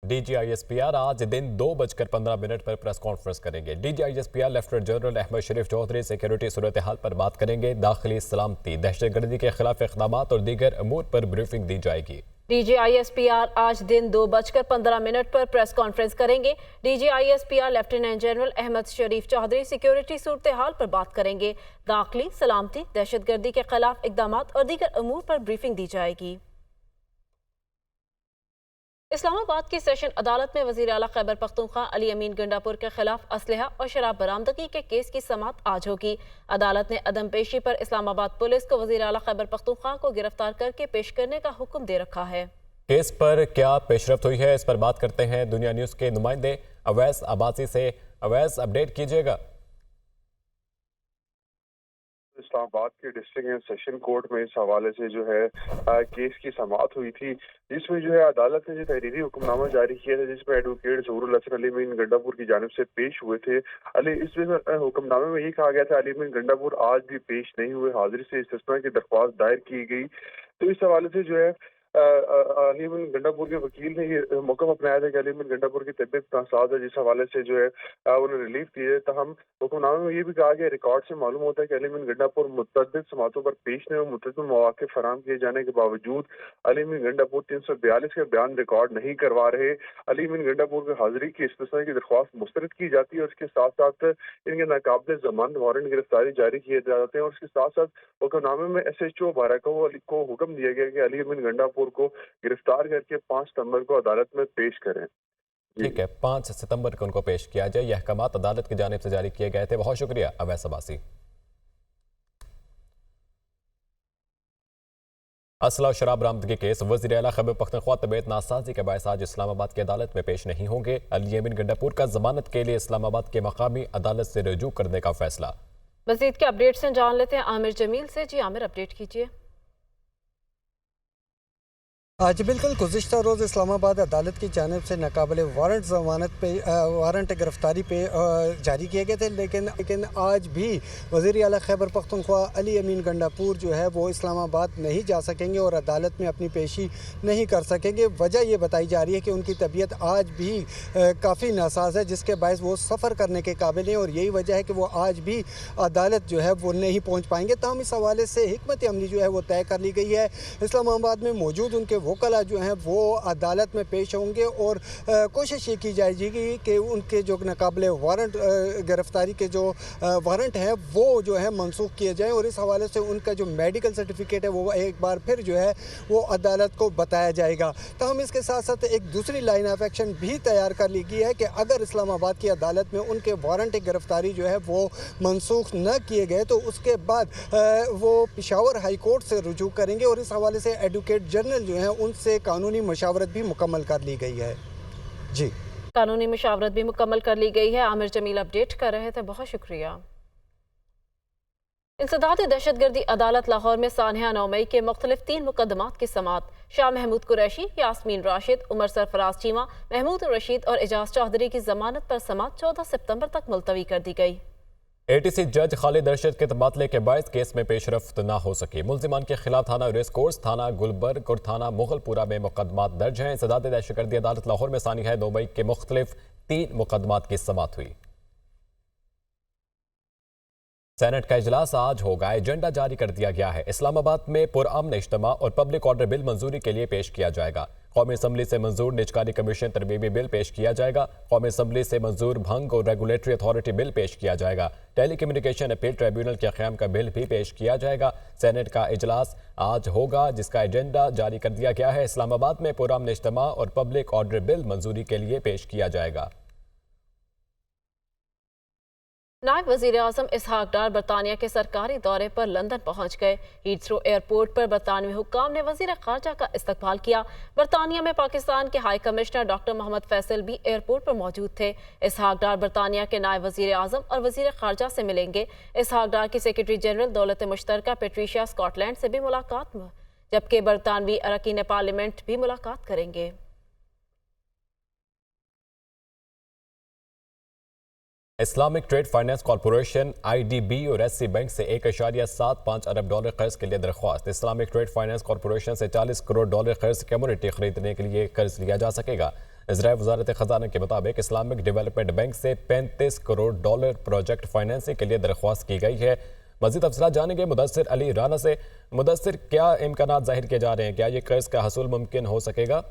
DGISPR आज दिन 2:15 पर प्रेस कॉन्फ्रेंस करेंगे। DGISPR लेफ्टिनेंट जनरल अहमद शरीफ चौधरी सिक्योरिटी सूरत हाल पर बात करेंगे। दाखिली सलामती, दहशतगर्दी के खिलाफ इक़दाम और दीगर अमूर पर ब्रीफिंग दी जाएगी। DGISPR आज दिन 2:15 पर प्रेस कॉन्फ्रेंस करेंगे। DGISPR लेफ्टिनेंट जनरल अहमद शरीफ चौधरी सिक्योरिटी सूरत हाल पर बात करेंगे। दाखिली सलामती, दहशतगर्दी के खिलाफ इक़दाम और दीगर अमूर पर ब्रीफिंग दी जाएगी। इस्लामाबाद की सेशन अदालत में वज़ीर आला खैबर पख्तूनख्वा अली अमीन गंडापुर के खिलाफ असलहा और शराब बरामदगी के केस की समाअत आज होगी। अदालत ने अदम पेशी पर इस्लामाबाद पुलिस को वज़ीर आला खैबर पख्तूनख्वा को गिरफ्तार करके पेश करने का हुक्म दे रखा है। केस पर क्या पेशरफ्त हुई है, इस पर बात करते हैं दुनिया न्यूज़ के नुमाइंदे अवैस अब्बासी से। अवैस, अपडेट कीजिएगा। इस्लामाबाद के डिस्ट्रिक्ट एंड सेशन कोर्ट में इस हवाले से जो है केस की समाअत हुई थी, जिसमें जो है अदालत ने जो तहरीरी हुक्मनामा जारी किया था, जिसमें एडवोकेट ज़हूरुल हसन अली अमीन गंडापुर की जानिब से पेश हुए थे। इस हुक्मनामे में ये कहा गया था अली अमीन गंडापुर आज भी पेश नहीं हुए, हाजिरी से इस्तिस्ना की दरख्वास्त दायर की गई। तो इस हवाले से जो है अली अमीन गंडापुर के वकील ने ये मौका अपनाया था कि अली अमीन गंडापुर की तबीयत नासाज है, जिस हवाले से जो है उन्हें रिलीफ दी है। तहम हुक्मनामे में ये भी कहा गया, रिकॉर्ड से मालूम होता है कि अली अमीन गंडापुर मुतअद्दिद समातों पर पेश नहीं हुए, मुतअद्दिद मौके फराहम किए जाने के बावजूद अली अमीन गंडापुर 342 के बयान रिकॉर्ड नहीं करवा रहे। अली अमीन गंडापुर की हाजिरी की इस्तिस्ना की दरख्वास्त मुस्तरद की जाती है और इसके साथ साथ इनके नाकाबिल जमानत वारंट गिरफ्तारी जारी किए जाते हैं। और इसके साथ साथ हुक्मनामे में SHO बाराको को हुक्म दिया गया कि अली अमीन गंडापुर को गिरफ्तार करके 5 सितंबर को अदालत में पेश करें। ठीक है, 5 सितंबर को उनको पेश किया जाए। यह अहकामात अदालत की जानिब से जारी किए गए थे। बहुत शुक्रिया अवैस अब्बासी। असला और शराब बरामदगी केस, वज़ीर आला खैबर पख्तूनख्वा तबीयत नासाजी के बायस आज इस्लामाबाद की अदालत में पेश नहीं होंगे। अली अमीन गंडापुर का जमानत के लिए इस्लामाबाद के मकामी अदालत से रजू करने का फैसला। मज़ीद के अपडेट्स जान लेते हैं आमिर जमील से। जी आमिर, अपडेट कीजिए। आज बिल्कुल गुज़िश्ता रोज़ इस्लामाबाद अदालत की जानिब से नाकाबिल वारंट ज़मानत पे वारंट गिरफ्तारी पे जारी किए गए थे, लेकिन आज भी वज़ीर आला खैबर पख्तूनख्वा अली अमीन गंडापुर जो है वो इस्लामाबाद नहीं जा सकेंगे और अदालत में अपनी पेशी नहीं कर सकेंगे। वजह ये बताई जा रही है कि उनकी तबीयत आज भी काफ़ी नासाज है, जिसके बायस वो सफ़र करने के काबिल हैं और यही वजह है कि वो आज भी अदालत जो है वो नहीं पहुँच पाएंगे। तमाम इस हवाले से हिकमत अमली जो है वो तय कर ली गई है। इस्लामाबाद में मौजूद उनके वकला जो हैं वो अदालत में पेश होंगे और कोशिश ये की जाएगी कि उनके जो नाकाबिल वारंट गिरफ्तारी के जो वारंट हैं वो जो है मनसूख किए जाएं और इस हवाले से उनका जो मेडिकल सर्टिफिकेट है वो एक बार फिर जो है वो अदालत को बताया जाएगा। तो हम इसके साथ साथ एक दूसरी लाइन ऑफ एक्शन भी तैयार कर ली गई है कि अगर इस्लामाबाद की अदालत में उनके वारंट गिरफ्तारी जो है वो मनसूख न किए गए तो उसके बाद वो पेशावर हाई कोर्ट से रुजू करेंगे और इस हवाले से एडवोकेट जनरल जो हैं उनसे कानूनी मशावरत भी मुकम्मल कर ली गई है। जी, कानूनी मशावरत भी मुकम्मल कर ली गई है। आमिर जमील अपडेट कर रहे थे, बहुत शुक्रिया। इंसदाद दहशतगर्दी अदालत लाहौर में सानिया 9 मई के मुख्तलिफ 3 मुकदमात की समाअत शाह महमूद कुरैशी, यास्मीन राशिद, उमर सरफराज चीमा, महमूद रशीद और एजाज चौधरी की जमानत पर समाअत 14 सितंबर तक मुलतवी कर दी गई। ATC जज खालिद अरशद के तबादले के बायस केस में पेशरफ्त न हो सकी। मुल्जिमान के खिलाफ थाना रेस कोर्स, थाना गुलबर्ग और थाना मुगलपुरा में मुकदमात दर्ज हैं। इंसदाद दहशतगर्दी अदालत लाहौर में सानिया 9 मई के मुख्तलिफ 3 मुकदमात की समाअत हुई। सेनेट का इजलास आज होगा, एजेंडा जारी कर दिया गया है। इस्लामाबाद में पुरअमन इज्तिमा और पब्लिक ऑर्डर बिल मंजूरी के लिए पेश किया जाएगा। कौमी असम्बली से मंजूर निजकारी कमीशन तरमीमी बिल पेश किया जाएगा। कौमी असम्बली से मंजूर भंग और रेगुलेटरी अथॉरिटी बिल पेश किया जाएगा। टेली कम्युनिकेशन अपील ट्रिब्यूनल के क़याम का बिल भी पेश किया जाएगा। सेनेट का इजलास आज होगा, जिसका एजेंडा जारी कर दिया गया है। इस्लामाबाद में पुरअमन इज्तिमा और पब्लिक ऑर्डर बिल मंजूरी के लिए पेश किया जाएगा। नायब वज़ीर आज़म इसहाक डार बरतानिया के सरकारी दौरे पर लंदन पहुंच गए। हीथ्रो एयरपोर्ट पर बरतानवी हुक्काम ने वज़ीर ख़ारजा का इस्तकबाल किया। बरतानिया में पाकिस्तान के high commissioner doctor Mohammad Faisal भी एयरपोर्ट पर मौजूद थे। इसहाक डार बरतानिया के नायब वज़ीर आज़म और वज़ीर ख़ारजा से मिलेंगे। इसहाक डार की सेक्रेटरी जनरल दौलत मुश्तरका पेट्रिशिया स्कॉटलैंड से भी मुलाकात, जबकि बरतानवी अरकान पार्लियामेंट भी मुलाकात करेंगे। Islamic trade finance corporation IDB और SC बैंक से $1.75 अरब कर्ज के लिए दरख्वास्त। इस्लामिक ट्रेड फाइनेंस कॉरपोरेशन से $40 करोड़ कर्ज कम्युनिटी खरीदने के लिए कर्ज लिया जा सकेगा। इजराइल वजारत खजाना के मुताबिक इस्लामिक डेवलपमेंट बैंक से $35 करोड़ प्रोजेक्ट फाइनेंसिंग के लिए दरख्वास्त की गई है। मज़ीद तफसीलात जानेंगे मुदस्सिर अली राना से। मुदस्सिर, क्या इम्कानात जाहिर किए जा रहे हैं, क्या ये कर्ज का हसूल मुमकिन हो सकेगा?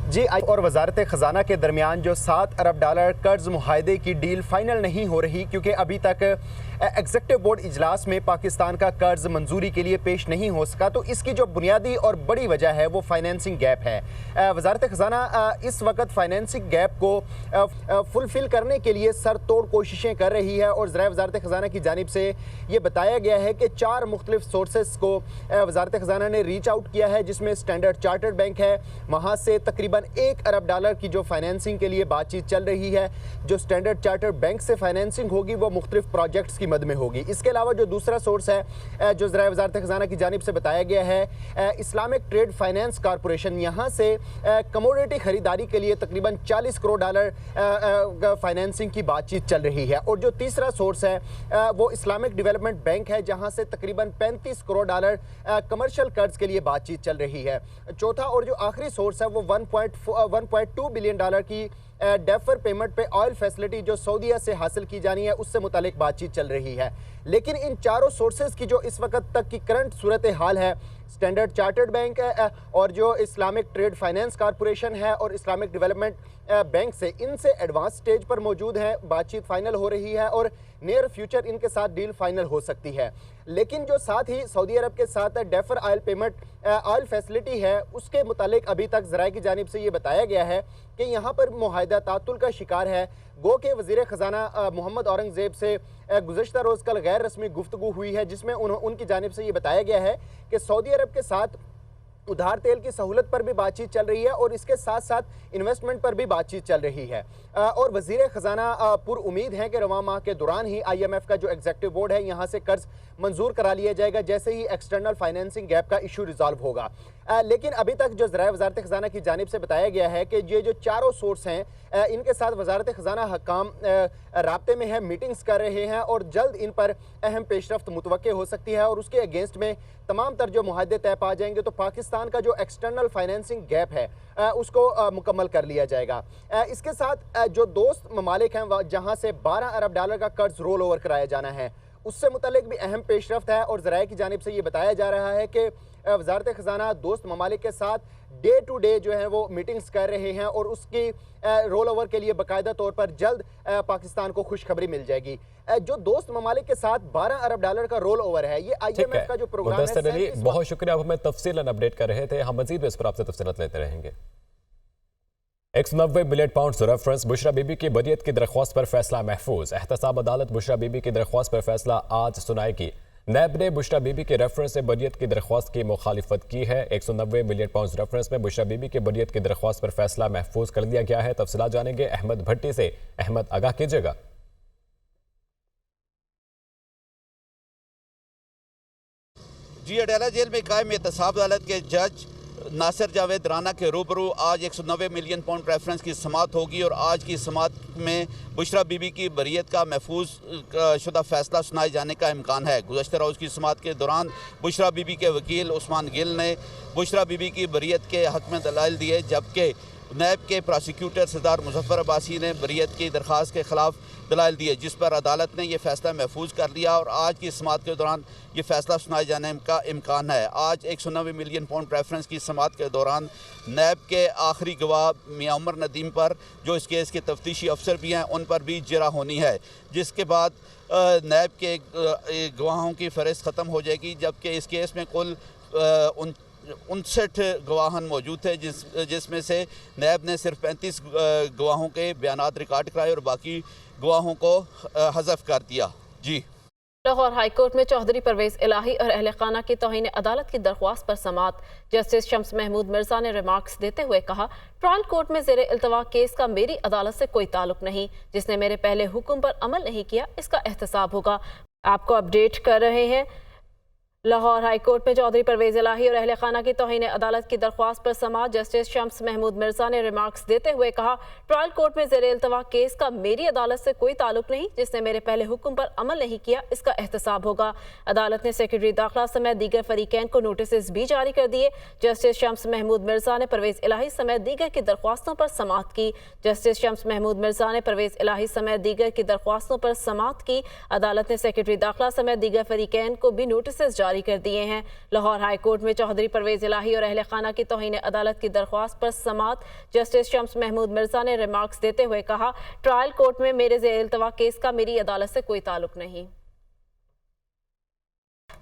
जी, और वजारत ख़जाना के दरमियान जो $7 अरब कर्ज मुआहदे की डील फाइनल नहीं हो रही, क्योंकि अभी तक एग्जीक्यूटिव बोर्ड इजलास में पाकिस्तान का कर्ज मंजूरी के लिए पेश नहीं हो सका। तो इसकी जो बुनियादी और बड़ी वजह है वो फाइनेंसिंग गैप है। वजारत ख़जाना इस वक्त फाइनेंसिंग गैप को फुलफिल करने के लिए सर तोड़ कोशिशें कर रही है और ज़राए वजारत ख़जाना की जानिब से ये बताया गया है कि 4 मुख्तलिफ सोर्सेस को वजारत ख़जाना ने रीच आउट किया है, जिसमें स्टैंडर्ड चार्टर्ड बैंक है। वहाँ से तकरीबन $1 अरब की जो फाइनेंसिंग के लिए बातचीत चल रही है। जो स्टैंडर्ड चार्टर्ड बैंक से फाइनेंसिंग होगी वो मुख्तलिफ प्रोजेक्ट्स की मद में होगी। इसके अलावा जो दूसरा सोर्स है जो ज़राए वजारत ख़जाना की जानिब से बताया गया है, इस्लामिक ट्रेड फाइनेंस कॉरपोरेशन, यहाँ से कमोडिटी खरीदारी के लिए तकरीबन $40 करोड़ फाइनेंसिंग की बातचीत चल रही है। और जो तीसरा सोर्स है वो इस्लामिक डेवलपमेंट बैंक है, जहाँ से तकरीबन $35 करोड़ कमर्शियल कर्ज के लिए बातचीत चल रही है। चौथा और जो आखिरी सोर्स है वो $1.2 बिलियन की डेफर पेमेंट पे ऑयल फैसिलिटी जो सऊदीया से हासिल की जानी है उससे मुतालिक बातचीत चल रही है। लेकिन इन चारों सोर्सेज की जो इस वक्त तक की करंट सूरत हाल है, स्टैंडर्ड चार्टर्ड बैंक है और जो इस्लामिक ट्रेड फाइनेंस कॉरपोरेशन है और इस्लामिक डेवलपमेंट बैंक से, इनसे एडवांस स्टेज पर मौजूद है, बातचीत फाइनल हो रही है और नियर फ्यूचर इनके साथ डील फाइनल हो सकती है। लेकिन जो साथ ही सऊदी अरब के साथ defer oil payment oil facility है, उसके मुतालिक अभी तक ज़राए की जानिब से ये बताया गया है कि यहाँ पर मुआहिदा तातुल का शिकार है। गो के वज़ीर ख़जाना मोहम्मद औरंगज़ेब से गुज़श्ता रोज़ कल गैर रस्मी गुफ्तगू हुई है, जिसमें उनकी जानिब से ये बताया गया है कि सऊदी अरब के साथ उधार तेल की सहूलत पर भी बातचीत चल रही है और इसके साथ साथ इन्वेस्टमेंट पर भी बातचीत चल रही है। और वज़ीर ख़जाना पुर उम्मीद है कि रवां माह के दौरान ही IMF का जो एग्जीक्यूटिव बोर्ड है यहाँ से कर्ज मंजूर करा लिया जाएगा, जैसे ही एक्सटर्नल फाइनेंसिंग गैप का इशू रिजॉल्व होगा। लेकिन अभी तक जो ज़राए वजारत ख़जाना की जानिब से बताया गया है कि ये जो चारों सोर्स हैं इनके साथ वजारत ख़जाना हकाम राब्ते में है, मीटिंग्स कर रहे हैं और जल्द इन पर अहम पेशरफ्त मुतवक्के हो सकती है और उसके अगेंस्ट में तमाम तर जो मुआहदे तय पा जाएंगे तो पाकिस्तान का जो एक्सटर्नल फाइनेंसिंग गैप है उसको मुकम्मल कर लिया जाएगा। इसके साथ जो दोस्त ममालिक हैं जहाँ से $12 अरब का कर्ज रोल ओवर कराया जाना है, उससे मुतल्लिक भी अहम पेशरफ्त है और ज़राए की जानिब से ये बताया जा रहा है कि वजारत ख़जाना दोस्त ममालिक के साथ डे टू डे जो है वो मीटिंग्स कर रहे हैं और उसकी रोल ओवर के लिए बाकायदा तौर पर जल्द पाकिस्तान को खुशखबरी मिल जाएगी। जो दोस्त ममालिक के साथ $12 अरब का रोल ओवर है, ये IMF का जो प्रोग्राम है। बहुत शुक्रिया, आप हमें तफसीलन अपडेट कर रहे थे, हम मजीद इस पर आपसे तफसीलात लेते रहेंगे। 190 million pound reference Bushra Bibi की बरियत की दरख्वास्त पर फैसला महफूज। एहतसाब अदालत बुशरा बीबी की दरख्वास्त पर फैसला आज सुनाएगी। नैब ने बुशरा बीबी के रेफरेंस से बरियत की दरख्वास्त की मुखालिफत की है। 190 मिलियन पाउंड रेफरेंस में बुशरा बीबी के बरियत की दरख्वास्त पर फैसला महफूज कर दिया गया है। तफसीलात जानेंगे अहमद भट्टी से। अहमद, आगाह कीजिएगा। जी, अडाला जेल में कायम एहतसाब अदालत के जज नासिर जावेद राना के रूबरू आज 190 मिलियन पाउंड रेफरेंस की समाअत होगी और आज की समाअत में बुशरा बीबी की बरियत का महफूज शुदा फैसला सुनाए जाने का इम्कान है। गुज़श्ता रोज़ की समाअत के दौरान बुशरा बीबी के वकील उस्मान गिल ने बुशरा बीबी की बरियत के हक़ में दलाइल दिए, जबकि नैब के प्रोसिक्यूटर सरदार मुजफ्फर अब्बासी ने बरियत की दरख्वास्त के ख़िलाफ़ दलाइल दिए, जिस पर अदालत ने यह फ़ैसला महफूज कर लिया और आज की समाअत के दौरान ये फ़ैसला सुनाए जाने का इम्कान है। आज 190 मिलियन पाउंड रेफरेंस की समाअत के दौरान नैब के आखिरी गवाह मियां उमर नदीम पर, जो इस केस के तफ्तीशी अफसर भी हैं, उन पर भी जरा होनी है, जिसके बाद नैब के गवाहों की फ़हरिस्त ख़त्म हो जाएगी, जबकि इस केस में कुल 59 गवाहन मौजूद थे, जिसमें से नैब ने सिर्फ 35 गवाहों के बयानात रिकॉर्ड कराए और बाकी गवाहों को हज़फ कर दिया। जी, लाहौर हाई कोर्ट में चौधरी परवेज इलाही और अहले खाना की तौहीन अदालत की दरख्वास्त पर समाअत। जस्टिस शम्स महमूद मिर्जा ने रिमार्क्स देते हुए कहा, ट्रायल कोर्ट में ज़ेरे इल्तवा केस का मेरी अदालत से कोई ताल्लुक नहीं। जिसने मेरे पहले हुक्म पर अमल नहीं किया इसका एहतसाब होगा। आपको अपडेट कर रहे हैं लाहौर हाई कोर्ट में चौधरी परवेज इलाही और अहले खाना की तौहीन अदालत की दरख्वास्त पर समाअत जस्टिस शम्स महमूद मिर्जा ने रिमार्क्स देते हुए कहा, ट्रायल कोर्ट में ज़ेर इल्तवा केस का मेरी अदालत से कोई ताल्लुक नहीं। जिसने मेरे पहले हुक्म पर अमल नहीं किया इसका एहतसाब होगा। अदालत ने सेक्रेटरी दाखिला समेत दीगर फरीकैन को नोटिस भी जारी कर दिए। जस्टिस शम्स महमूद मिर्जा ने परवेज इलाही समेत दीगर की दरख्वास्तों पर समाअत की। जस्टिस शम्स महमूद मिर्जा ने परवेज इलाही समेत दीगर की दरख्वास्तों पर समाअत की। अदालत ने सेक्रेटरी दाखिला समेत दीगर फरीकैन को भी नोटिस जारी कर दिए हैं। लाहौर हाई कोर्ट में चौधरी परवेज इलाही और अहले खाना की तौहीन अदालत की दरख्वास्त पर समाअत जस्टिस शम्स महमूद मिर्जा ने रिमार्क्स देते हुए कहा, ट्रायल कोर्ट में मेरे ज़ेर इल्तवा केस का मेरी अदालत से कोई ताल्लुक नहीं।